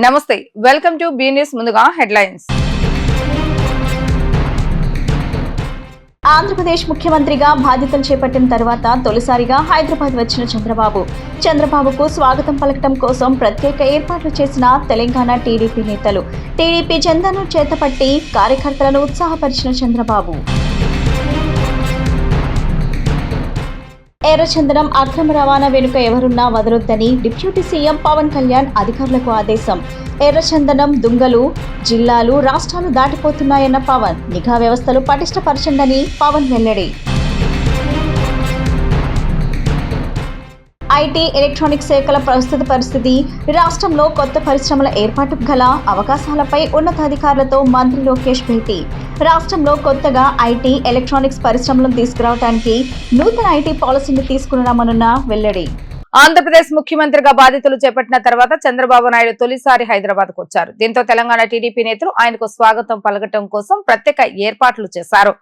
నమస్తే welcome to be news ముందుగా headlines Andhra Pradesh ముఖ్యమంత్రిగా బాధ్యతలు చేపట్టిన తర్వాత తొలిసారిగా హైదరాబాద్ వచ్చిన చంద్రబాబుకు స్వాగతం పలకటం కోసం ప్రత్యేక ఏర్పాట్లు చేసిన తెలంగాణ టీడీపీ నేతలు టీడీపీ జెండాను చేతపట్టి కార్యకర్తలను ఉత్సాహపరిచిన చంద్రబాబు ఎర్రచందనం అక్రమ రవాణా వెనుక ఎవరున్నా వదలొద్దని డిప్యూటీ సీఎం పవన్ కళ్యాణ్ అధికారులకు ఆదేశం. ఎర్రచందనం దుంగలు జిల్లాలు రాష్ట్రాలు దాటిపోతున్నాయన్న పవన్. నిఘా వ్యవస్థలు పటిష్టపరచండని పవన్ వెల్లడి. ఐటీ ఎలక్ట్రానిక్స్ శాఖల ప్రస్తుత పరిస్థితి, రాష్ట్రంలో కొత్త పరిశ్రమల ఏర్పాటుకు గల అవకాశాలపై ఉన్నతాధికారులతో మంత్రి లోకేష్ భేటీ. రాష్ట్రంలో కొత్తగా ఐటీ ఎలక్ట్రానిక్స్ పరిశ్రమలను తీసుకురావడానికి నూతన ఐటీ పాలసీని తీసుకురామనున్న వెల్లడి. ఆంధ్రప్రదేశ్ ముఖ్యమంత్రిగా బాధ్యతలు చేపట్టిన తర్వాత చంద్రబాబు నాయుడు తొలిసారి హైదరాబాద్ కు వచ్చారు. దీంతో తెలంగాణ టీడీపీ నేతలు ఆయనకు స్వాగతం పలకటం కోసం ప్రత్యేక ఏర్పాట్లు చేశారు.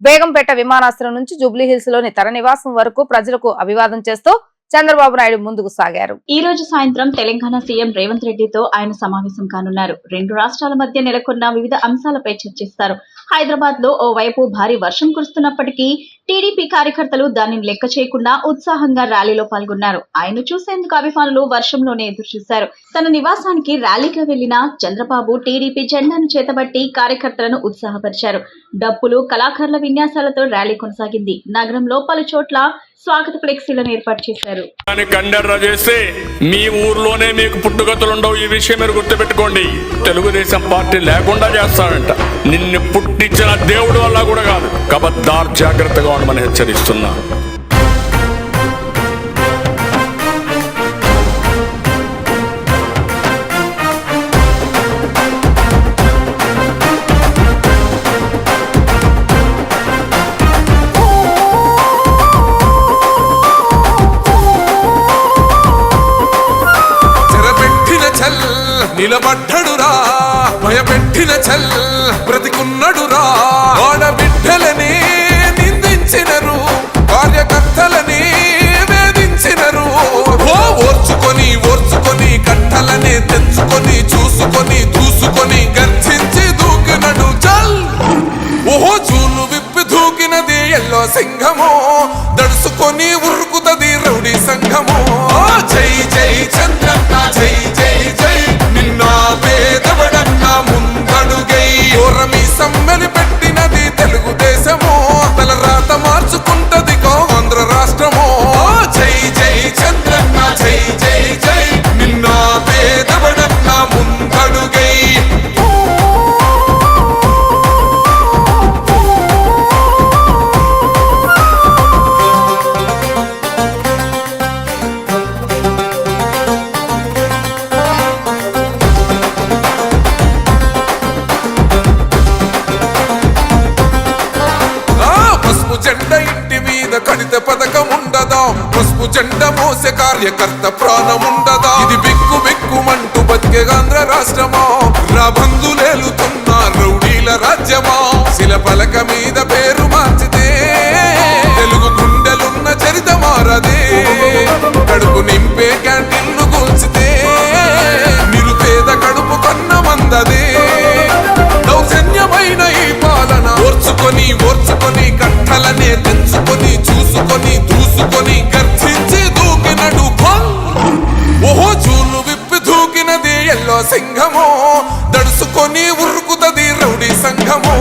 బేగంపేట విమానాశ్రయం నుంచి జూబ్లీహిల్స్ లోని తన నివాసం వరకు ప్రజలకు అభివాదం చేస్తూ చంద్రబాబు నాయుడు ముందుకు సాగారు. ఈ రోజు సాయంత్రం తెలంగాణ సీఎం రేవంత్ రెడ్డితో ఆయన సమావేశం కానున్నారు. రెండు రాష్ట్రాల మధ్య నెలకొన్న వివిధ అంశాలపై చర్చిస్తారు. హైదరాబాద్ లో ఓవైపు భారీ వర్షం కురుస్తున్నప్పటికీ టీడీపీ కార్యకర్తలు దానిని లెక్క చేయకుండా ఉత్సాహంగా ర్యాలీలో పాల్గొన్నారు. ఆయన చూసేందుకు అభిమానులు వర్షంలోనే ఎదురుచూశారు. తన నివాసానికి ర్యాలీగా వెళ్లిన చంద్రబాబు టీడీపీ జెండాను చేతబట్టి కార్యకర్తలను ఉత్సాహపరిచారు. డప్పులు కళాకారుల విన్యాసాలతో ర్యాలీ కొనసాగింది. నగరంలో పలు చోట్ల స్వాగత ఫ్లెక్సీలను ఏర్పాటు చేశారు. మీ ఊర్లోనే మీకు పుట్టుగతులుండవు, ఈ విషయం మీరు గుర్తుపెట్టుకోండి. తెలుగుదేశం పార్టీ లేకుండా చేస్తాడంట. నిన్ను పుట్టించిన దేవుడు వల్ల కూడా కాదు. కబద్దార్, జాగ్రత్తగా ఉండమని హెచ్చరిస్తున్నా. నిలబడ్డడురా భయపెట్టిన చల్ బ్రతికున్నడురా. ఆడబిడ్డలని నిందించినరు, కార్యకర్తలని వేధించినరు. ఓర్చుకొని ఓర్చుకొని కట్టలనే తెంచుకొని చూసుకొని దూసుకొని గర్జించి దూకినడు చల్. ఓహో జూలు విప్పి దూకినది ఎల్లో సింహము, దడుసుకొని ఉరుకుతది రౌడీ సంఘము. జై జై చంద్రన్న జై జై జై, నిన్న పేదవడన్న ముందడుగై. ఓరమి సమ్మెలి పెట్టినది తెలుగుదేశము, తల రాత మార్చుకుంటది ఆంధ్ర రాష్ట్రము. జై జై చంద్రన్న జై జై జై, నిన్న పేదవడన్న ముందడుగై. జెండ ఇంటి మీద కడిత పథకం ఉండదా, పసుపు జెండ మోసే కార్యకర్త ప్రాణముండదా. ఇది బిక్కు బిక్కుమంటూ బతికే ఆంధ్ర రాష్ట్రమా, రాబందులేలుతున్న రౌడీల రాజ్యమా. శిల పలక మీద పేరు మార్చితే తెలుగు గుండెలున్న చరిత మారదే. కడుపు నింపే క్యాంటీన్లు కూల్చితే నిరుపేద కడుపు కన్న మందదే. దౌర్జన్యమైన ఈ పాలన ఓర్చుకొని ఓర్చుకొని కట్టలనే తెంచుకొని చూసుకొని దూసుకొని గర్జించి దూకినడు. ఓహో జూలు విప్పి దూకినది ఎల్లో సింహము, దడుసుకొని ఉరుకుతది రౌడీ సంఘము.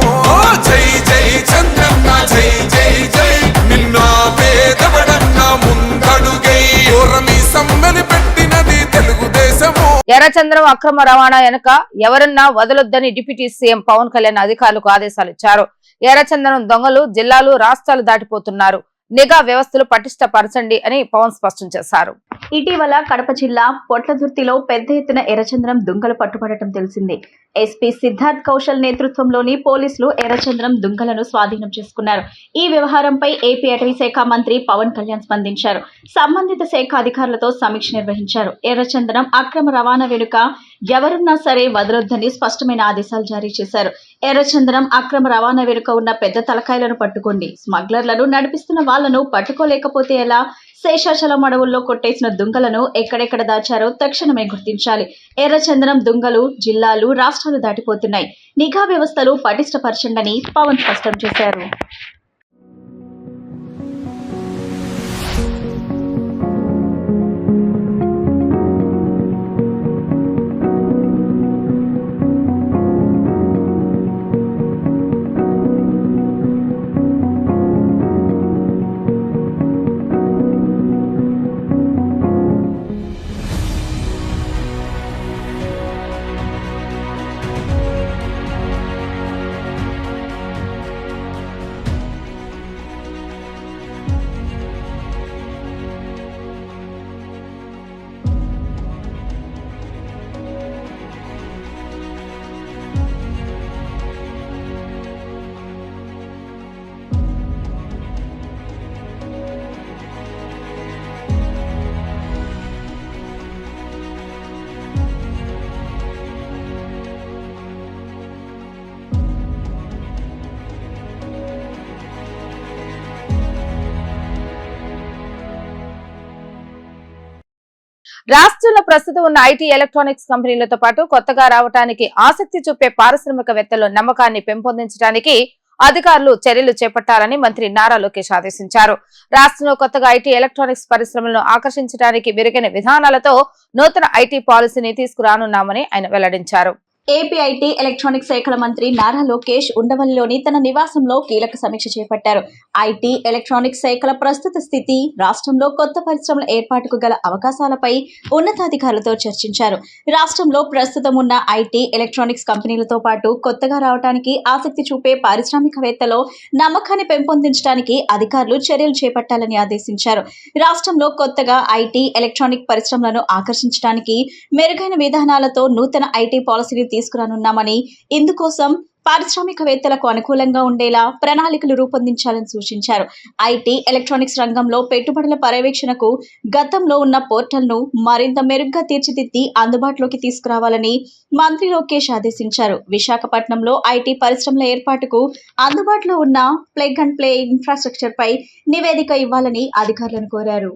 జై జై చంద్రన్న జై జై జై, నిన్న పేదవడన్న ముందడుగై. ఓరమి సమ్మెలి పెట్టినది తెలుగుదేశము. ఎర్రచందనం అక్రమ రవాణా వెనుక ఎవరన్నా వదలొద్దని డిప్యూటీ సీఎం పవన్ కళ్యాణ్ అధికారులకు ఆదేశాలు ఇచ్చారు. ఎర్రచందనం దొంగలు జిల్లాలు రాష్ట్రాలు దాటిపోతున్నారు. నిఘా వ్యవస్థలు పటిష్టపరచండి అని పవన్ స్పష్టం చేశారు. ఇటీవల కడప జిల్లా పొట్లదుర్తిలో పెద్ద ఎత్తున ఎర్రచందనం దుంగలు పట్టుబడటం తెలిసిందే. ఎస్పీ సిద్ధార్థ్ కౌశల్ నేతృత్వంలోని పోలీసులు ఎర్రచందనం దుంగలను స్వాధీనం చేసుకున్నారు. ఈ వ్యవహారంపై ఏపీ అటవీ శాఖ మంత్రి పవన్ కళ్యాణ్ స్పందించారు. సంబంధిత శాఖ అధికారులతో సమీక్ష నిర్వహించారు. ఎర్రచందనం అక్రమ రవాణా వెనుక ఎవరున్నా సరే వదలొద్దని స్పష్టమైన ఆదేశాలు జారీ చేశారు. ఎర్రచందనం అక్రమ రవాణా వెనుక ఉన్న పెద్ద తలకాయలను పట్టుకోండి, స్మగ్లర్లను నడిపిస్తున్న వాళ్లను పట్టుకోలేకపోతే ఎలా, శేషాచలం అడవుల్లో కొట్టేసిన దుంగలను ఎక్కడెక్కడ దాచారో తక్షణమే గుర్తించాలి. ఎర్రచందనం దుంగలు జిల్లాలు, రాష్ట్రాలు దాటిపోతున్నాయి. నిఘా వ్యవస్థలు పటిష్టపరచండని పవన్ స్పష్టం చేశారు. రాష్ట్రంలో ప్రస్తుతం ఉన్న ఐటీ ఎలక్ట్రానిక్స్ కంపెనీలతో పాటు కొత్తగా రావడానికి ఆసక్తి చూపే పారిశ్రామికవేత్తల నమ్మకాన్ని పెంపొందించడానికి అధికారులు చర్యలు చేపట్టాలని మంత్రి నారా లోకేష్ ఆదేశించారు. రాష్ట్రంలో కొత్తగా ఐటీ ఎలక్ట్రానిక్స్ పరిశ్రమలను ఆకర్షించడానికి మెరుగైన విధానాలతో నూతన ఐటీ పాలసీని తీసుకురానున్నామని ఆయన వెల్లడించారు. ఏపీ ఐటీ ఎలక్ట్రానిక్స్ శాఖల మంత్రి నారా లోకేష్ ఉండవల్లిలోని తన నివాసంలో కీలక సమీక్ష చేపట్టారు. ఐటీ ఎలక్ట్రానిక్స్ శాఖల ప్రస్తుత స్థితి, రాష్ట్రంలో కొత్త పరిశ్రమల ఏర్పాటుకు గల అవకాశాలపై ఉన్నతాధికారులతో చర్చించారు. రాష్ట్రంలో ప్రస్తుతం ఉన్న ఐటీ ఎలక్ట్రానిక్స్ కంపెనీలతో పాటు కొత్తగా రావడానికి ఆసక్తి చూపే పారిశ్రామికవేత్తలో నమ్మకాన్ని పెంపొందించడానికి అధికారులు చర్యలు చేపట్టాలని ఆదేశించారు. రాష్ట్రంలో కొత్తగా ఐటీ ఎలక్ట్రానిక్ పరిశ్రమలను ఆకర్షించడానికి మెరుగైన విధానాలతో నూతన ఐటీ పాలసీని తీసుకురానున్నామని, ఇందుకోసం పారిశ్రామికవేత్తలకు అనుకూలంగా ఉండేలా ప్రణాళికలు రూపొందించాలని సూచించారు. ఐటీ ఎలక్ట్రానిక్స్ రంగంలో పెట్టుబడుల పర్యవేక్షణకు గతంలో ఉన్న పోర్టల్ను మరింత మెరుగ్గా తీర్చిదిద్ది అందుబాటులోకి తీసుకురావాలని మంత్రి లోకేష్ ఆదేశించారు. విశాఖపట్నంలో ఐటీ పరిశ్రమల ఏర్పాటుకు అందుబాటులో ఉన్న ప్లగ్ అండ్ ప్లే ఇన్ఫ్రాస్ట్రక్చర్ పై నివేదిక ఇవ్వాలని అధికారులను కోరారు.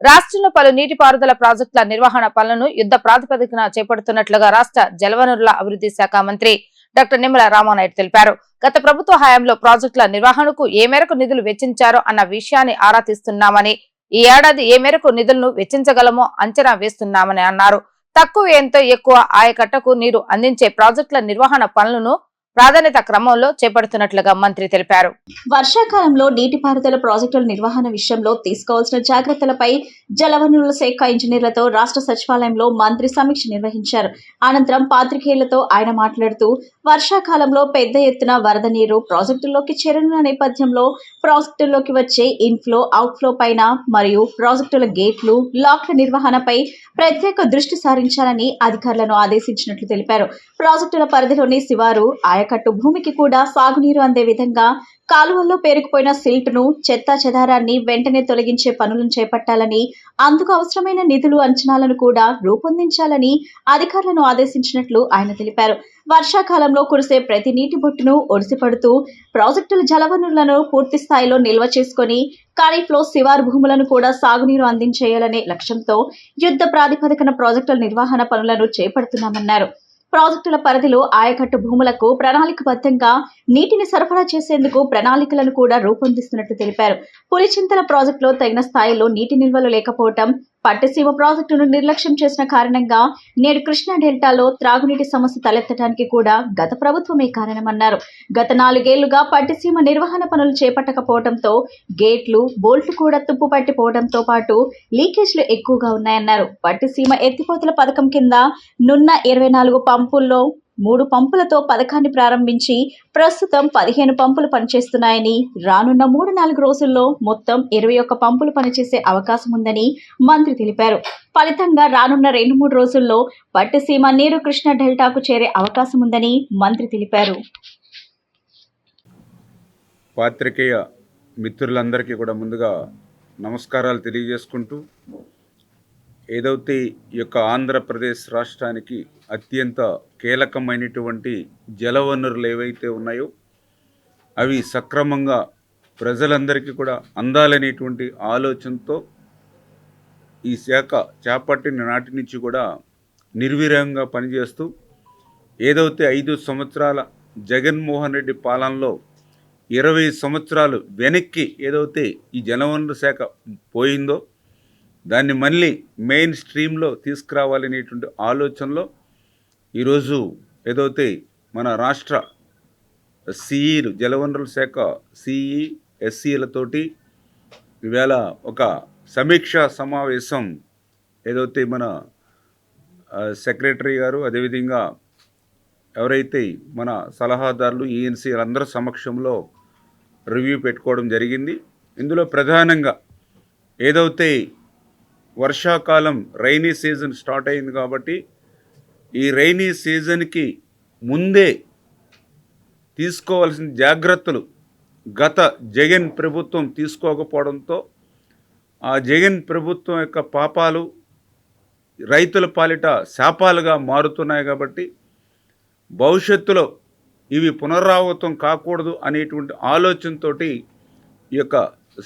రాష్ట్రంలో పలు నీటిపారుదల ప్రాజెక్టుల నిర్వహణ పనులను యుద్ధ ప్రాతిపదికన చేపడుతున్నట్లుగా రాష్ట్ర జలవనరుల అభివృద్ధి శాఖ మంత్రి డాక్టర్ నిమ్మల రామానాయుడు తెలిపారు. గత ప్రభుత్వ హయాంలో ప్రాజెక్టుల నిర్వహణకు ఏ మేరకు నిధులు వెచ్చించారో అన్న విషయాన్ని ఆరా తీస్తున్నామని, ఈ ఏడాది ఏ మేరకు నిధులను వెచ్చించగలమో అంచనా వేస్తున్నామని అన్నారు. తక్కువ ఎంతో ఎక్కువ ఆయకట్టకు నీరు అందించే ప్రాజెక్టుల నిర్వహణ పనులను ప్రాధాన్యత క్రమంలో చేపడుతున్నట్లుగా మంత్రి తెలిపారు. వర్షాకాలంలో నీటిపారుదల ప్రాజెక్టుల నిర్వహణ విషయంలో తీసుకోవాల్సిన జాగ్రత్తలపై జలవనరుల శాఖ ఇంజనీర్లతో రాష్ట్ర సచివాలయంలో మంత్రి సమీక్ష నిర్వహించారు. అనంతరం పాత్రికేయులతో ఆయన మాట్లాడుతూ వర్షాకాలంలో పెద్ద ఎత్తున వరద నీరు ప్రాజెక్టుల్లోకి చేరనున్న నేపథ్యంలో ప్రాజెక్టుల్లోకి వచ్చే ఇన్ఫ్లో అవుట్ఫ్లో పైన మరియు ప్రాజెక్టుల గేట్లు లాక్ల నిర్వహణపై ప్రత్యేక దృష్టి సారించాలని అధికారులను ఆదేశించినట్లు తెలిపారు. ప్రాజెక్టుల పరిధిలోని శివారు ఆయకట్టు భూమికి కూడా సాగునీరు అందే విధంగా కాలువల్లో పేరుకుపోయిన సిల్ట్ను చెత్తా చెదారాన్ని వెంటనే తొలగించే పనులను చేపట్టాలని, అందుకు అవసరమైన నిధులు అంచనాలను కూడా రూపొందించాలని అధికారులను ఆదేశించినట్లు ఆయన తెలిపారు. వర్షాకాలంలో కురిసే ప్రతి నీటి బొట్టును ఒడిసిపడుతూ ప్రాజెక్టుల జలవనరులను పూర్తి స్థాయిలో నిల్వ చేసుకుని ఖరీఫ్లో శివారు భూములను కూడా సాగునీరు అందించేయాలనే లక్ష్యంతో యుద్ధ ప్రాతిపదికన ప్రాజెక్టుల నిర్వహణ పనులను చేపడుతున్నామన్నారు. ప్రాజెక్టుల పరిధిలో ఆయకట్టు భూములకు ప్రణాళికబద్ధంగా నీటిని సరఫరా చేసేందుకు ప్రణాళికలను కూడా రూపొందిస్తున్నట్లు తెలిపారు. పులిచింతల ప్రాజెక్టులో తగిన స్థాయిలో నీటి నిల్వలు లేకపోవడం, పట్టిసీమ ప్రాజెక్టును నిర్లక్ష్యం చేసిన కారణంగా నేడు కృష్ణా డెల్టాలో త్రాగునీటి సమస్య తలెత్తడానికి కూడా గత ప్రభుత్వమే కారణమన్నారు. గత 4 ఏళ్లుగా పట్టిసీమ నిర్వహణ పనులు చేపట్టకపోవడంతో గేట్లు, బోల్ట్లు కూడా తుప్పు పట్టిపోవడంతో పాటు లీకేజ్లు ఎక్కువగా ఉన్నాయన్నారు. పట్టిసీమ ఎత్తిపోతల పథకం కింద నున్న 24 పంపుల్లో 3 పంపులతో పథకాన్ని ప్రారంభించి ప్రస్తుతం 15 పంపులు పనిచేస్తున్నాయని, రానున్న 3-4 రోజుల్లో మొత్తం 21 పంపులు పనిచేసే అవకాశం ఉందని మంత్రి తెలిపారు. ఫలితంగా రానున్న 2-3 రోజుల్లో పట్టిసీమ నీరు కృష్ణా డెల్టాకు చేరే అవకాశం ఉందని మంత్రి తెలిపారు. పాత్రికేయ మిత్రులందరికీ కూడా ముందుగా నమస్కారాలు తెలియజేసుకుంటూ, ఏదైతే ఈ యొక్క ఆంధ్రప్రదేశ్ రాష్ట్రానికి అత్యంత కీలకమైనటువంటి జలవనరులు ఏవైతే ఉన్నాయో అవి సక్రమంగా ప్రజలందరికీ కూడా అందాలనేటువంటి ఆలోచనతో ఈ శాఖ చేపట్టిన నాటి నుంచి కూడా నిర్విరామంగా పనిచేస్తూ, ఏదైతే 5 సంవత్సరాల జగన్మోహన్ రెడ్డి పాలనలో 20 సంవత్సరాలు వెనక్కి ఏదైతే ఈ జలవనరుల శాఖ పోయిందో దాన్ని మళ్ళీ మెయిన్ స్ట్రీమ్లో తీసుకురావాలనేటువంటి ఆలోచనలో ఈరోజు ఏదైతే మన రాష్ట్ర సిఈలు, జలవనరుల శాఖ సిఈ, ఎస్సీలతోటి ఈవేళ ఒక సమీక్షా సమావేశం ఏదైతే మన సెక్రటరీ గారు, అదేవిధంగా ఎవరైతే మన సలహాదారులు, ఈఎన్సీ అందరి సమక్షంలో రివ్యూ పెట్టుకోవడం జరిగింది. ఇందులో ప్రధానంగా ఏదైతే వర్షాకాలం రైనీ సీజన్ స్టార్ట్ అయింది కాబట్టి ఈ రైనీ సీజన్కి ముందే తీసుకోవాల్సిన జాగ్రత్తలు గత జగన్ ప్రభుత్వం తీసుకోకపోవడంతో ఆ జగన్ ప్రభుత్వం యొక్క పాపాలు రైతుల పాలిట శాపాలుగా మారుతున్నాయి. కాబట్టి భవిష్యత్తులో ఇవి పునరావృతం కాకూడదు అనేటువంటి ఆలోచనతోటి ఈ యొక్క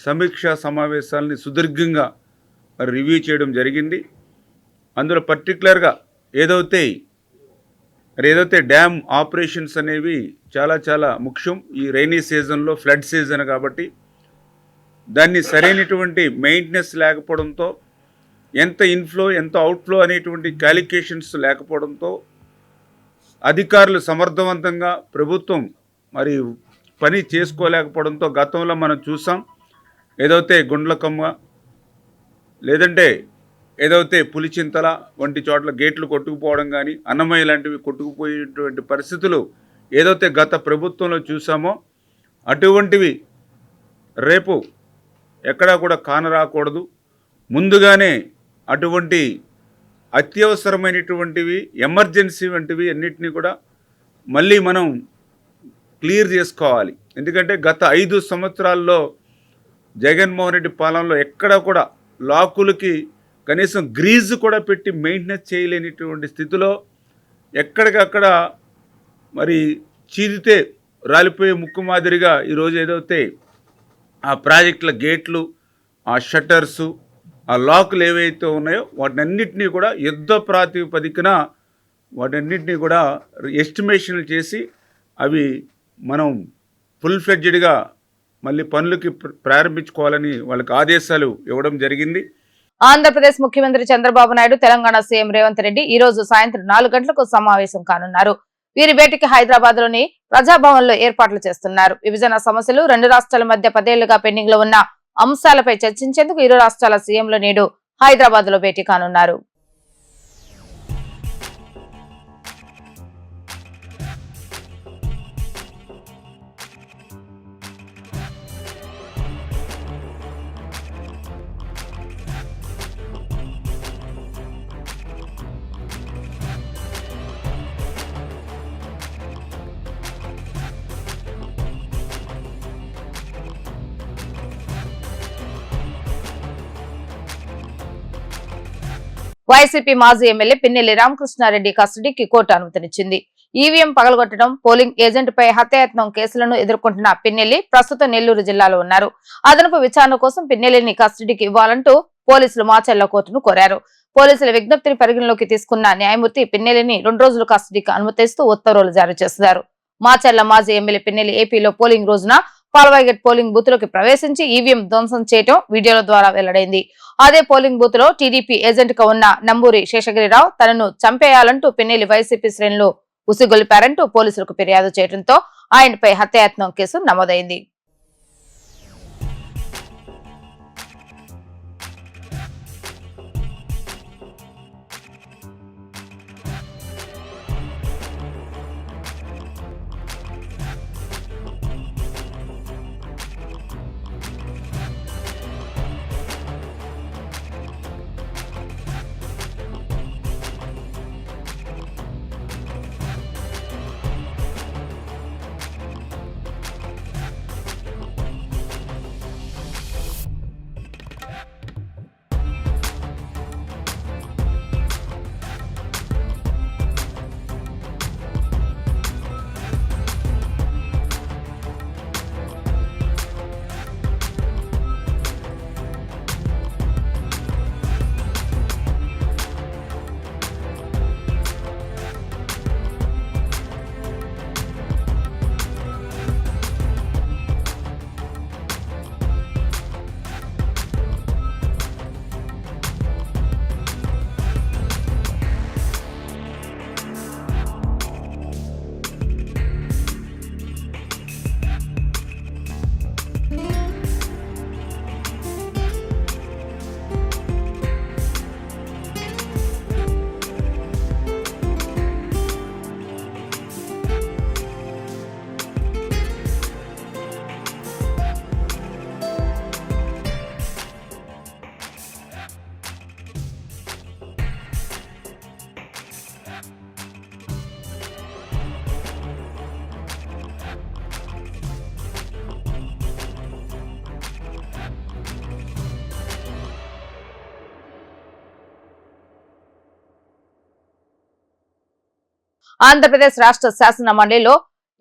సమీక్షా సమావేశాలని సుదీర్ఘంగా రివ్యూ చేయడం జరిగింది. అందులో పర్టికులర్గా ఏదైతే డ్యామ్ ఆపరేషన్స్ అనేవి చాలా ముఖ్యం. ఈ రైనీ సీజన్లో ఫ్లడ్ సీజన్ కాబట్టి దాన్ని సరైనటువంటి మెయింటెనెన్స్ లేకపోవడంతో, ఎంత ఇన్ఫ్లో ఎంత అవుట్ఫ్లో అనేటువంటి క్యాలిక్యులేషన్స్ లేకపోవడంతో అధికారులు సమర్థవంతంగా ప్రభుత్వం మరి పని చేసుకోలేకపోవడంతో గతంలో మనం చూసాం. ఏదైతే గుండ్లకమ్మ లేదంటే ఏదైతే పులిచింతల వంటి చోట్ల గేట్లు కొట్టుకుపోవడం కానీ, అన్నమయ్య లాంటివి కొట్టుకుపోయేటువంటి పరిస్థితులు ఏదైతే గత ప్రభుత్వంలో చూసామో అటువంటివి రేపు ఎక్కడా కూడా కానరాకూడదు. ముందుగానే అటువంటి అత్యవసరమైనటువంటివి, ఎమర్జెన్సీ వంటివి అన్నిటినీ కూడా మళ్ళీ మనం క్లియర్ చేసుకోవాలి. ఎందుకంటే గత 5 సంవత్సరాల్లో జగన్మోహన్ రెడ్డి పాలనలో ఎక్కడా కూడా లాకులకి కనీసం గ్రీజు కూడా పెట్టి మెయింటెనెన్స్ చేయలేనిటువంటి స్థితిలో ఎక్కడికక్కడ మరి చీదితే రాలిపోయే ముక్కు మాదిరిగా ఈరోజు ఏదైతే ఆ ప్రాజెక్టుల గేట్లు, ఆ షట్టర్సు, ఆ లాకులు ఏవైతే ఉన్నాయో వాటినన్నింటినీ కూడా యుద్ధ ప్రాతిపదికన వాటన్నింటినీ కూడా ఎస్టిమేషన్లు చేసి అవి మనం ఫుల్ ఫ్లెడ్జ్డ్గా మళ్ళీ పనులకి ప్రారంభించుకోవాలని వాళ్ళకి ఆదేశాలు ఇవ్వడం జరిగింది. ఆంధ్రప్రదేశ్ ముఖ్యమంత్రి చంద్రబాబు నాయుడు, తెలంగాణ సీఎం రేవంత్ రెడ్డి ఈ రోజు సాయంత్రం 4 గంటలకు సమావేశం కానున్నారు. వీరి భేటీకి హైదరాబాద్ లోని ప్రజాభవన్ లో ఏర్పాట్లు చేస్తున్నారు. విభజన సమస్యలు, రెండు రాష్ట్రాల మధ్య 10 ఏళ్లుగా పెండింగ్ లో ఉన్న అంశాలపై చర్చించేందుకు ఇరు రాష్ట్రాల సీఎంలు నేడు హైదరాబాద్ లో భేటీ కానున్నారు. వైసీపీ మాజీ ఎమ్మెల్యే పిన్నెల్లి రామకృష్ణారెడ్డి కస్టడీకి కోర్టు అనుమతినిచ్చింది. ఈవీఎం పగలగొట్టడం, పోలింగ్ ఏజెంట్ పై హత్యాయత్నం కేసులను ఎదుర్కొంటున్న పిన్నెల్లి ప్రస్తుతం నెల్లూరు జిల్లాలో ఉన్నారు. అదనపు విచారణ కోసం పిన్నెల్లిని కస్టడీకి ఇవ్వాలంటూ పోలీసులు మాచర్ల కోర్టును కోరారు. పోలీసుల విజ్ఞప్తిని పరిగణలోకి తీసుకున్న న్యాయమూర్తి పిన్నెల్లిని 2 రోజులు కస్టడీకి అనుమతిస్తూ ఉత్తర్వులు జారీ చేశారు. మాచర్ల మాజీ ఎమ్మెల్యే పిన్నెల్లి ఏపీలో పోలింగ్ రోజున పాల్వాయిగేట్ పోలింగ్ బూత్ లోకి ప్రవేశించి ఈవీఎం ధ్వంసం చేయడం వీడియోల ద్వారా వెల్లడైంది. అదే పోలింగ్ బూత్ లో టీడీపీ ఏజెంట్ గా ఉన్న నంబూరి శేషగిరిరావు తనను చంపేయాలంటూ పిన్నెల్లి వైసీపీ శ్రేణులు ఉసిగొల్పారంటూ పోలీసులకు ఫిర్యాదు చేయడంతో ఆయనపై హత్యాయత్నం కేసు నమోదైంది. ఆంధ్రప్రదేశ్ రాష్ట్ర శాసన మండలిలో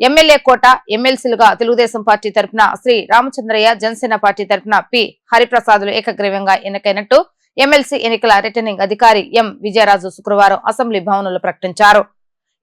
ఎమ్మెల్యే కోట, ఎమ్మెల్సీలుగా తెలుగుదేశం పార్టీ తరఫున శ్రీ రామచంద్రయ్య, జనసేన పార్టీ తరఫున పి హరిప్రసాదులు ఏకగ్రీవంగా ఎన్నికైనట్టు ఎమ్మెల్సీ ఎన్నికల రిటర్నింగ్ అధికారి ఎం విజయరాజు శుక్రవారం అసెంబ్లీ భవనంలో ప్రకటించారు.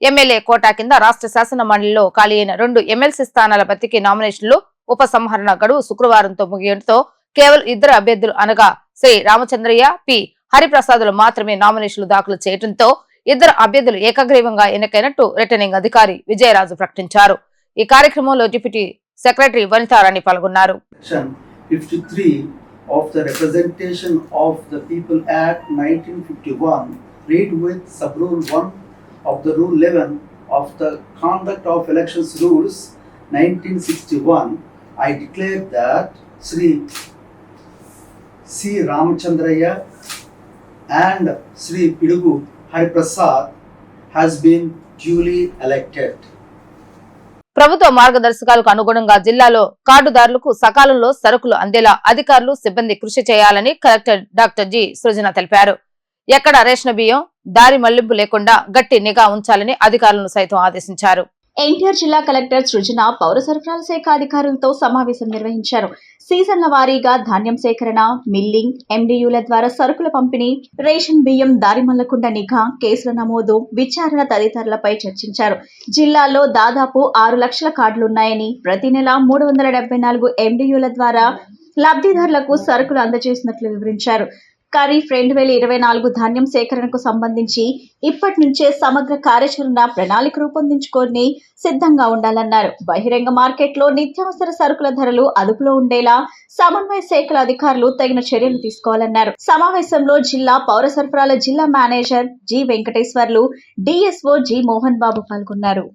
ఎమ్మెల్యే కోటా కింద రాష్ట్ర శాసన మండలిలో ఖాళీ అయిన 2 ఎమ్మెల్సీ స్థానాల భర్తీకి నామినేషన్లు ఉపసంహరణ గడువు శుక్రవారంతో ముగియడంతో కేవలం 2 అభ్యర్థులు అనగా శ్రీ రామచంద్రయ్య, పి హరిప్రసాదులు మాత్రమే నామినేషన్లు దాఖలు చేయడంతో 2 అభ్యర్థులు ఏకగ్రీవంగా ఎన్నికైనట్టు రిటర్నింగ్ అధికారి విజయరాజు ప్రకటించారు. ఈ కార్యక్రమంలో డిప్యూటీ సెక్రటరీ వనితారాణి పాల్గొన్నారు. 53 of the Representation of the People Act 1951 read with Sub-Rule 1 of the Rule 11 of the Conduct of Elections Rules 1961, I declare that Sri C. Ramachandraya and Sri Pidugu Hariprasad has been duly elected. ప్రభుత్వ మార్గదర్శకాలకు అనుగుణంగా జిల్లాలో కార్డుదారులకు సకాలంలో సరుకులు అందేలా అధికారులు, సిబ్బంది కృషి చేయాలని కలెక్టర్ డాక్టర్ జి. సృజన తెలిపారు. ఎక్కడ రేషన్ బియ్యం దారి మళ్లింపు లేకుండా గట్టి నిఘా ఉంచాలని అధికారులను సైతం ఆదేశించారు. ఎన్టీఆర్ జిల్లా కలెక్టర్ సృజన పౌర సరఫరాల శాఖ అధికారులతో సమావేశం నిర్వహించారు. సీజన్ల వారీగా ధాన్యం సేకరణ, మిల్లింగ్, ఎండియూల ద్వారా సరుకుల పంపిణీ, రేషన్ బియ్యం దారి మళ్లకుండా నిఘా, కేసుల నమోదు, విచారణ తదితరులపై చర్చించారు. జిల్లాలో దాదాపు 6 లక్షల కార్డులున్నాయని, ప్రతి నెల 374 ఎండియూల ద్వారా లబ్ధిదారులకు సరుకులు అందజేసినట్లు వివరించారు. ఖరీఫ్ 2024 ధాన్యం సేకరణకు సంబంధించి ఇప్పటి నుంచే సమగ్ర కార్యాచరణ ప్రణాళిక రూపొందించుకొని సిద్ధంగా ఉండాలన్నారు. బహిరంగ మార్కెట్లో నిత్యావసర సరుకుల ధరలు అదుపులో ఉండేలా సమన్వయ శాఖల అధికారులు తగిన చర్యలు తీసుకోవాలన్నారు. సమావేశంలో జిల్లా పౌర సరఫరాల జిల్లా manager G Venkateswarlu, DSO G Mohan Babu పాల్గొన్నారు.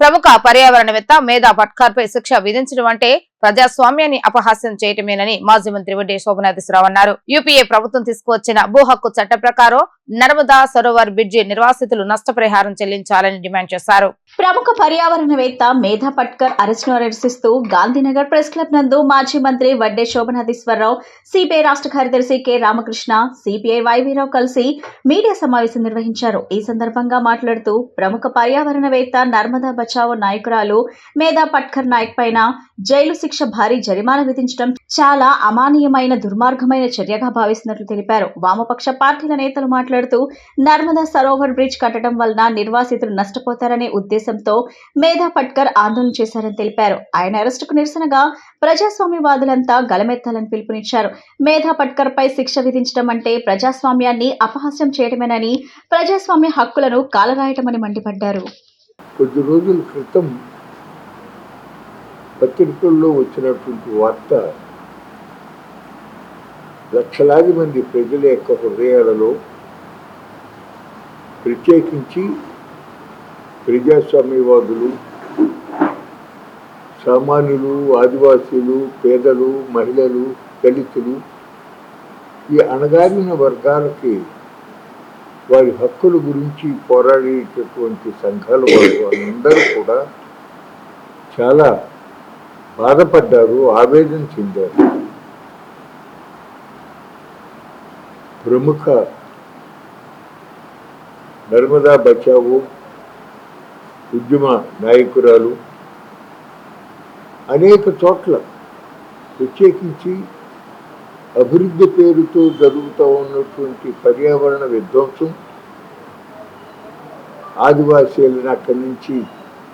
ప్రముఖ పర్యావరణవేత్త మేధా పట్కర్ పై శిక్ష విధించడం అంటే ప్రజాస్వామ్యాన్ని అపహాస్యం చేయటమేనని మాజీ మంత్రి వడ్డే శోభనాథేశ్వరరావు అన్నారు. యూపీఏ ప్రభుత్వం తీసుకువచ్చిన భూ హక్కు చట్ట ప్రకారం నర్మదా సరోవర్ బ్రిడ్జి నిర్వాసితులు నష్టపరిహారం చెల్లించాలని డిమాండ్ చేశారు. ప్రముఖ పర్యావరణవేత్త మేధా పట్కర్ అరెస్టును నిరసిస్తూ గాంధీనగర్ ప్రెస్ క్లబ్ నందు మాజీ మంత్రి వడ్డే శోభనాథేశ్వరరావు, సిపిఐ రాష్ట్ర కార్యదర్శి కె రామకృష్ణ, సిపిఐ వైవీరావు కలిసి మీడియా సమావేశం నిర్వహించారు. ఈ సందర్భంగా మాట్లాడుతూ ప్రముఖ పర్యావరణవేత్త నర్మదా బచావో నాయకురాలు మేధా పట్కర్ నాయక్ పైన జైలు శిక్ష, భారీ జరిమానా విధించడం చాలా అమానీయమైన దుర్మార్గమైన చర్యగా భావిస్తున్నట్లు తెలిపారు. వామపక్ష పార్టీల నేతలు మాట్లాడుతూ నర్మదా సరోవర్ బ్రిడ్జ్ కట్టడం వలన నిర్వాసితులు నష్టపోతారనే ఉద్దేశంతో మేధా పట్కర్ ఆందోళన చేశారని తెలిపారు. ఆయన అరెస్టుకు నిరసనగా ప్రజాస్వామ్యవాదులంతా గలమెత్తాలని పిలుపునిచ్చారు. మేధా పట్కర్ పై శిక్ష విధించడం అంటే ప్రజాస్వామ్యాన్ని అపహాస్యం చేయడమేనని, ప్రజాస్వామ్య హక్కులను కాలరాయటమని మండిపడ్డారు. కొద్ది రోజుల క్రితం పత్రికల్లో వచ్చినటువంటి వార్త లక్షలాది మంది ప్రజల యొక్క హృదయాలలో, ప్రత్యేకించి ప్రజాస్వామ్యవాదులు, సామాన్యులు, ఆదివాసీలు, పేదలు, మహిళలు, దళితులు, ఈ అణగారిన వర్గాలకి వారి హక్కుల గురించి పోరాడేటటువంటి సంఘాల వారు అందరూ కూడా చాలా బాధపడ్డారు, ఆవేదన చెందారు. ప్రముఖ నర్మదా బచావో ఉద్యమ నాయకురాలు అనేక చోట్ల, ప్రత్యేకించి అభివృద్ధి పేరుతో జరుగుతూ ఉన్నటువంటి పర్యావరణ విధ్వంసం, ఆదివాసీలను అక్కడి నుంచి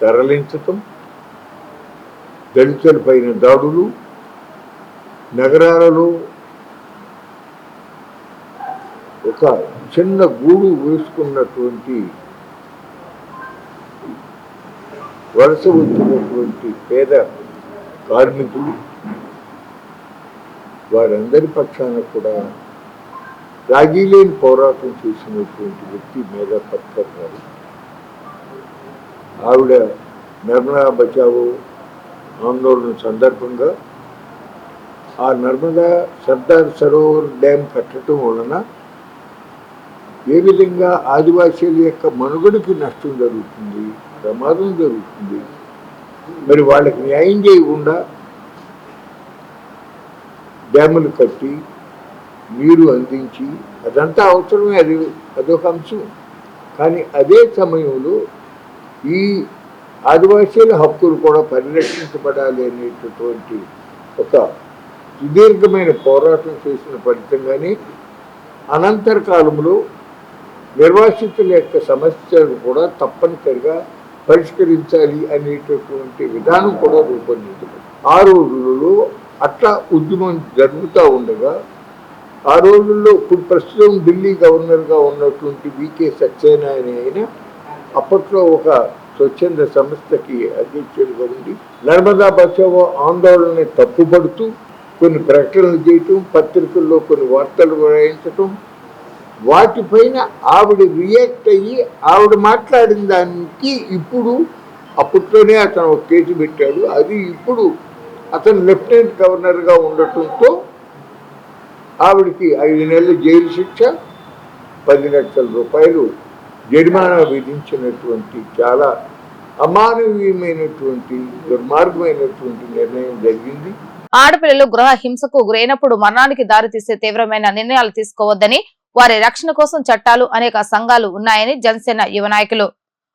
తరలించటం, దళితులపైన దాడులు, నగరాలలో ఒక చిన్న గూడు వేసుకున్నటువంటి వలస వచ్చినటువంటి పేద కార్మికులు, వారందరి పక్షాన కూడా రాజీలేని పోరాటం చేసినటువంటి వ్యక్తి మేధా పట్కర్ గారు. ఆవిడ నర్మదా బచావో ఆందోళన సందర్భంగా ఆ నర్మదా సర్దార్ సరోవర్ డ్యామ్ కట్టడం వలన ఏ విధంగా ఆదివాసీల యొక్క మనుగడకి నష్టం జరుగుతుంది, ప్రమాదం జరుగుతుంది, మరి వాళ్ళకి న్యాయం చేయకుండా డ్యాములు కట్టి నీరు అందించి, అదంతా అవసరమే, అదొక అంశం. కానీ అదే సమయంలో ఈ ఆదివాసీల హక్కులు కూడా పరిరక్షించబడాలి అనేటటువంటి ఒక సుదీర్ఘమైన పోరాటం చేసిన ఫలితంగానే అనంతర కాలంలో నిర్వాసితుల యొక్క సమస్యలను కూడా తప్పనిసరిగా పరిష్కరించాలి అనేటటువంటి విధానం కూడా రూపొందించబడింది. ఆ రోజులలో అట్లా ఉద్యమం జరుగుతూ ఉండగా ఆ రోజుల్లో ఇప్పుడు ప్రస్తుతం ఢిల్లీ గవర్నర్గా ఉన్నటువంటి వికే సక్సేనా అని ఆయన అప్పట్లో ఒక స్వచ్ఛంద సంస్థకి అధ్యక్షుడిగా ఉండి నర్మదా బచావో ఆందోళనని తప్పుపడుతూ కొన్ని ప్రకటనలు చేయటం, పత్రికల్లో కొన్ని వార్తలు రాయించటం, వాటిపైన ఆవిడ రియాక్ట్ అయ్యి ఆవిడ మాట్లాడిన దానికి ఇప్పుడు అప్పట్లోనే అతను ఒక కేసు పెట్టాడు. అది ఇప్పుడు అతను లెఫ్టినెంట్ గవర్నర్గా ఉండటంతో ఆవిడకి 5 నెలల జైలు శిక్ష, 10 లక్షల రూపాయలు జరిమానా విధించినటువంటి చాలా అమానవీయమైనటువంటి దుర్మార్గమైనటువంటి నిర్ణయం జరిగింది. ఆడపిల్లలు గృహ హింసకు గురైనప్పుడు మరణానికి దారితీసే తీవ్రమైన నిర్ణయాలు తీసుకోవద్దని, వారి రక్షణ కోసం చట్టాలు అనేక సంఘాలు ఉన్నాయని జనసేన యువ నాయకులు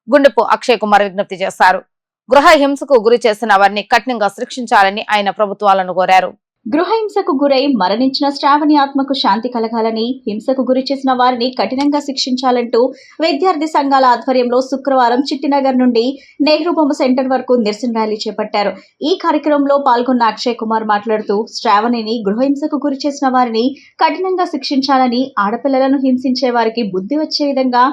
గుండెపు అక్షయ్ కుమార్ విజ్ఞప్తి చేశారు. గృహ హింసకు గురి చేసిన వారిని కఠినంగా శిక్షించాలని ఆయన ప్రభుత్వాలను కోరారు. గృహహింసకు గురై మరణించిన శ్రావణి ఆత్మకు శాంతి కలగాలని, హింసకు గురి చేసిన వారిని కఠినంగా శిక్షించాలంటూ విద్యార్థి సంఘాల ఆధ్వర్యంలో శుక్రవారం చిట్టినగర్ నుండి నెహ్రూ బొమ్మ సెంటర్ వరకు నిరసన ర్యాలీ చేపట్టారు. ఈ కార్యక్రమంలో పాల్గొన్న అక్షయ్ కుమార్ మాట్లాడుతూ శ్రావణిని గృహహింసకు గురి చేసిన వారిని కఠినంగా శిక్షించాలని, ఆడపిల్లలను హింసించే వారికి బుద్ధి వచ్చే విధంగా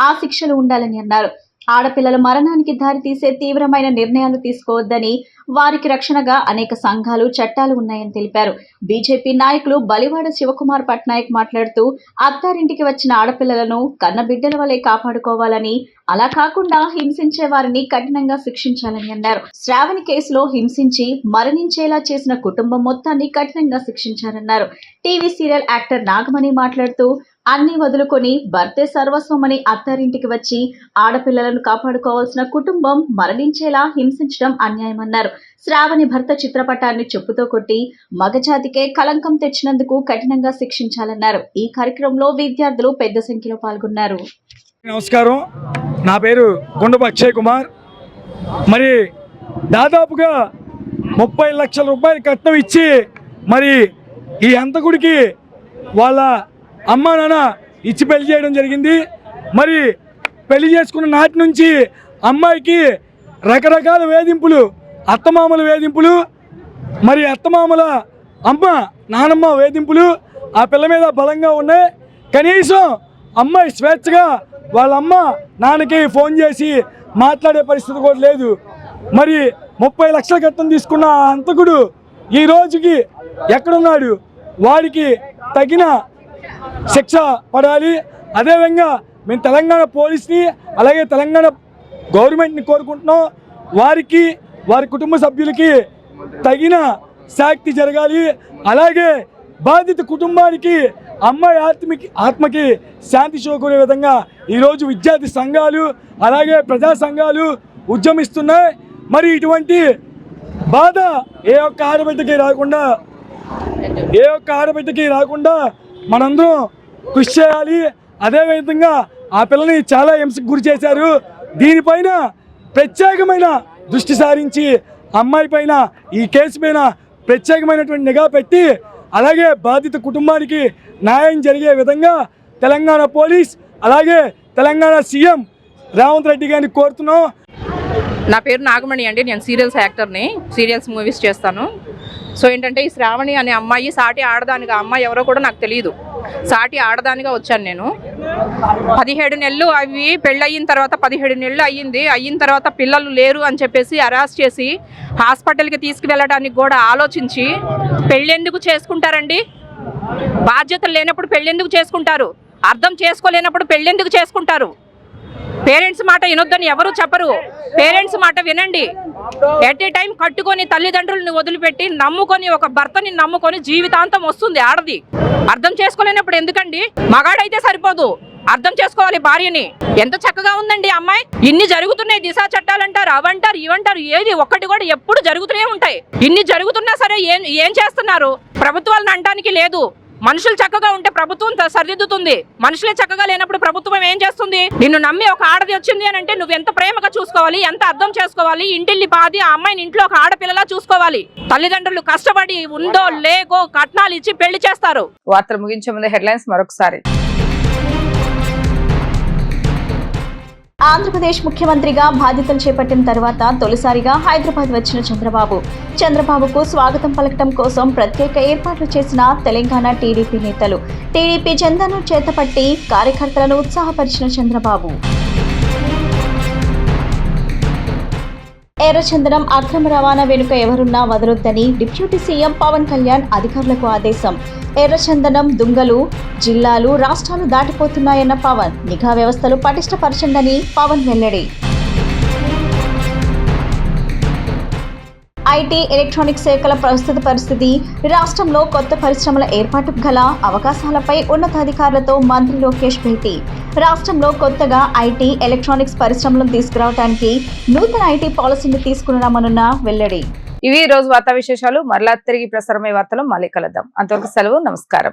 ఆ శిక్షలు ఉండాలని అన్నారు. ఆడపిల్లల మరణానికి దారితీసే తీవ్రమైన నిర్ణయాలు తీసుకోవద్దని, వారికి రక్షణగా అనేక సంఘాలు, చట్టాలు ఉన్నాయని తెలిపారు. బీజేపీ నాయకులు బలివాడ శివకుమార్ పట్నాయక్ మాట్లాడుతూ అత్తారింటికి వచ్చిన ఆడపిల్లలను కన్నబిడ్డల వలె కాపాడుకోవాలని, అలా కాకుండా హింసించే వారిని కఠినంగా శిక్షించాలని అన్నారు. శ్రావణి కేసులో హింసించి మరణించేలా చేసిన కుటుంబం మొత్తాన్ని కఠినంగా శిక్షించారన్నారు. టీవీ సీరియల్ యాక్టర్ నాగమణి మాట్లాడుతూ అన్ని వదులుకొని భర్తే సర్వస్వమని అత్తారింటికి వచ్చి ఆడపిల్లలను కాపాడుకోవాల్సిన కుటుంబం మరణించేలా హింసించడం అన్యాయమన్నారు. శ్రావణి భర్త చిత్రపటాన్ని చెప్పుతో కొట్టి మగజాతికే కలంకం తెచ్చినందుకు కఠినంగా శిక్షించాలన్నారు. ఈ కార్యక్రమంలో విద్యార్థులు పెద్ద సంఖ్యలో పాల్గొన్నారు. నమస్కారం, నా పేరు గుండెపు అక్షయ్ కుమార్. మరి దాదాపుగా 30 లక్షల రూపాయలు కట్నం ఇచ్చి మరి ఈ హంతకుడికి వాళ్ళ అమ్మా నాన్న ఇచ్చి పెళ్లి చేయడం జరిగింది. మరి పెళ్లి చేసుకున్న నాటి నుంచి అమ్మాయికి రకరకాల వేధింపులు, అత్తమామల వేధింపులు, మరి అత్తమామల అమ్మ నానమ్మ వేధింపులు ఆ పిల్ల మీద బలంగా ఉన్నాయి. కనీసం అమ్మాయి స్వేచ్ఛగా వాళ్ళ అమ్మ నాన్నకి ఫోన్ చేసి మాట్లాడే పరిస్థితి కూడా లేదు. మరి 30 లక్షల కట్నం తీసుకున్న ఆ హంతకుడు ఈ రోజుకి ఎక్కడున్నాడు? వాడికి తగిన శిక్ష పడాలి. అదేవిధంగా మేము తెలంగాణ పోలీస్ని అలాగే తెలంగాణ గవర్నమెంట్ని కోరుకుంటున్నాం. వారికి వారి కుటుంబ సభ్యులకి తగిన శాక్తి జరగాలి. అలాగే బాధిత కుటుంబానికి అమ్మాయి ఆత్మకి శాంతి చేకూరే విధంగా ఈరోజు విద్యార్థి సంఘాలు అలాగే ప్రజా సంఘాలు ఉద్యమిస్తున్నాయి. మరి ఇటువంటి బాధ ఏ ఒక్క ఆడబిడ్డకి రాకుండా మనందరం కృషి చేయాలి. అదేవిధంగా ఆ పిల్లని చాలా హింసకు గురి చేశారు. దీనిపైన ప్రత్యేకమైన దృష్టి సారించి అమ్మాయి పైన ఈ కేసు పైన ప్రత్యేకమైనటువంటి నిఘా పెట్టి అలాగే బాధిత కుటుంబానికి న్యాయం జరిగే విధంగా తెలంగాణ పోలీస్ అలాగే తెలంగాణ సీఎం రేవంత్ రెడ్డి గారిని కోరుతున్నాం. నా పేరు నాగమణి అండి. నేను సీరియల్స్ యాక్టర్ని, సీరియల్స్ మూవీస్ చేస్తాను. సో ఏంటంటే ఈ శ్రావణి అనే అమ్మాయి సాటి ఆడదానిగా, అమ్మాయి ఎవరో కూడా నాకు తెలియదు, సాటి ఆడదానిగా వచ్చాను నేను. 17 నెలలు అవి పెళ్ళయిన తర్వాత 17 నెలలు అయిన తర్వాత పిల్లలు లేరు అని చెప్పేసి అరెస్ట్ చేసి హాస్పిటల్కి తీసుకువెళ్ళడానికి కూడా ఆలోచించి పెళ్ళెందుకు చేసుకుంటారండి? బాధ్యతలు లేనప్పుడు పెళ్ళెందుకు చేసుకుంటారు? అర్థం చేసుకోలేనప్పుడు పెళ్ళెందుకు చేసుకుంటారు? పేరెంట్స్ మాట వినొద్దని ఎవరు చెప్పరు. పేరెంట్స్ మాట వినండి. ఎట్ ఏ టైం కట్టుకొని తల్లిదండ్రులను వదిలిపెట్టి నమ్ముకొని ఒక భర్తని నమ్ముకొని జీవితాంతం వస్తుంది ఆడది. అర్థం చేసుకోలేనప్పుడు ఎందుకండి? మగాడైతే సరిపోదు, అర్థం చేసుకోవాలి భార్యని. ఎంత చక్కగా ఉందండి అమ్మాయి. ఇన్ని జరుగుతున్నాయి, దిశా చట్టాలంటారు, అవంటారు, ఇవంటారు, ఏది ఒక్కటి కూడా ఎప్పుడు జరుగుతూనే ఉంటాయి. ఇన్ని జరుగుతున్నా సరే ఏం చేస్తున్నారు? ప్రభుత్వాలను అనడానికి లేదు. మనుషులు చక్కగా ఉంటే ప్రభుత్వం సరిదిద్దుతుంది. మనుషులే చక్కగా లేనప్పుడు ప్రభుత్వం ఏం చేస్తుంది? నిన్ను నమ్మి ఒక ఆడది వచ్చింది అని అంటే నువ్వు ఎంత ప్రేమగా చూసుకోవాలి, ఎంత అర్థం చేసుకోవాలి. ఇంటిల్లి బాధి ఆ అమ్మాయిని ఇంట్లో ఒక ఆడపిల్లలా చూసుకోవాలి. తల్లిదండ్రులు కష్టపడి ఉందో లేకో కట్నాలు ఇచ్చి పెళ్లి చేస్తారు. వార్తలు ముగించే ముందు హెడ్లైన్స్ మరొకసారి. ఆంధ్రప్రదేశ్ ముఖ్యమంత్రిగా బాధ్యతలు చేపట్టిన తర్వాత తొలిసారిగా హైదరాబాద్ వచ్చిన చంద్రబాబుకు స్వాగతం పలకటం కోసం ప్రత్యేక ఏర్పాట్లు చేసిన తెలంగాణ టీడీపీ నేతలు టీడీపీ జెండాను చేతపట్టి కార్యకర్తలను ఉత్సాహపరిచిన చంద్రబాబు. ఎర్రచందనం అక్రమ రవాణా వెనుక ఎవరున్నా వదలొద్దని డిప్యూటీ సీఎం పవన్ కళ్యాణ్ అధికారులకు ఆదేశం. ఎర్రచందనం దుంగలు జిల్లాలు రాష్ట్రాలు దాటిపోతున్నాయన్న పవన్. నిఘా వ్యవస్థలు పటిష్టపరచండని పవన్ వెల్లడి. ఐటీ ఎలక్ట్రానిక్స్ శాఖల ప్రస్తుత పరిస్థితి, రాష్ట్రంలో కొత్త పరిశ్రమల ఏర్పాటుకు గల అవకాశాలపై ఉన్నతాధికారులతో మంత్రి లోకేష్ భేటీ. రాష్ట్రంలో కొత్తగా ఐటీ ఎలక్ట్రానిక్స్ పరిశ్రమలను తీసుకురావడానికి నూతన ఐటీ పాలసీని తీసుకురామనున్న వెల్లడి. ఇవి ఈ రోజు వార్తా విశేషాలు. మరలా తిరిగి ప్రసారమయ్యే వార్తలు మళ్ళీ కలుద్దాం. అంతవరకు సెలవు. నమస్కారం.